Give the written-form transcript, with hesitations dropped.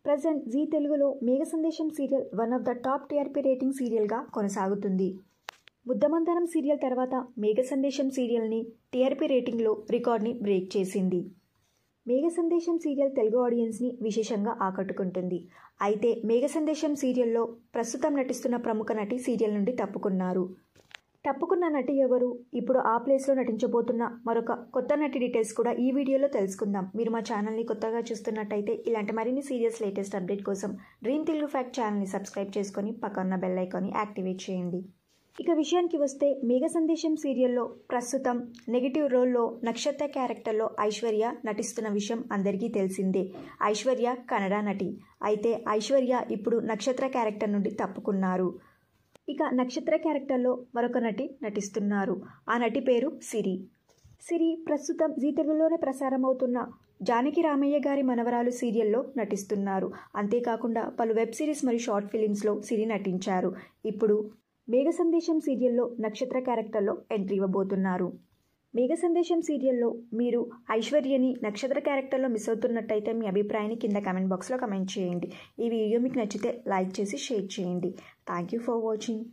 Present G తెలుగులో మేఘ సందేశం serial one of the top TRP rating సీరియల్గా కొనసాగుతుంది. ముద్దమంతరం సీరియల్ తర్వాత మేఘ సందేశం సీరియల్ని టీఆర్పీ రేటింగ్లో రికార్డ్ని బ్రేక్ చేసింది. మేఘ సందేశం సీరియల్ తెలుగు ఆడియన్స్ని విశేషంగా ఆకట్టుకుంటుంది. అయితే మేఘ సందేశం సీరియల్లో ప్రస్తుతం నటిస్తున్న ప్రముఖ నటి సీరియల్ నుండి తప్పుకున్న నటి ఎవరు, ఇప్పుడు ఆ ప్లేస్లో నటించబోతున్న మరొక కొత్త నటి డీటెయిల్స్ కూడా ఈ వీడియోలో తెలుసుకుందాం. మీరు మా ఛానల్ని కొత్తగా చూస్తున్నట్టయితే ఇలాంటి మరిన్ని సీరియల్స్ లేటెస్ట్ అప్డేట్ కోసం డ్రీమ్ తెలుగు ఫ్యాక్ట్ ఛానల్ని సబ్స్క్రైబ్ చేసుకొని పక్కన బెల్ ఐకాన్ని యాక్టివేట్ చేయండి. ఇక విషయానికి వస్తే మేఘ సందేశం సీరియల్లో ప్రస్తుతం నెగిటివ్ రోల్లో నక్షత్ర క్యారెక్టర్లో ఐశ్వర్య నటిస్తున్న విషయం అందరికీ తెలిసిందే. ఐశ్వర్య కన్నడ నటి. అయితే ఐశ్వర్య ఇప్పుడు నక్షత్ర క్యారెక్టర్ నుండి తప్పుకున్నారు. ఇక నక్షత్ర క్యారెక్టర్లో మరొక నటి నటిస్తున్నారు. ఆ నటి పేరు సిరి ప్రస్తుతం జీ తెలుగులోనే ప్రసారం అవుతున్న జానకి రామయ్య గారి మనవరాలు సీరియల్లో నటిస్తున్నారు. అంతేకాకుండా పలు వెబ్ సిరీస్ మరియు షార్ట్ ఫిలిమ్స్లో సిరి నటించారు. ఇప్పుడు మేఘ సందేశం సీరియల్లో నక్షత్ర క్యారెక్టర్లో ఎంట్రీ ఇవ్వబోతున్నారు. మేఘ సందేశం సీరియల్లో మీరు ఐశ్వర్యని నక్షత్ర క్యారెక్టర్లో మిస్ అవుతున్నట్టయితే మీ అభిప్రాయాన్ని కింద కామెంట్ బాక్స్లో కామెంట్ చేయండి. ఈ వీడియో మీకు నచ్చితే లైక్ చేసి షేర్ చేయండి. Thank you for watching.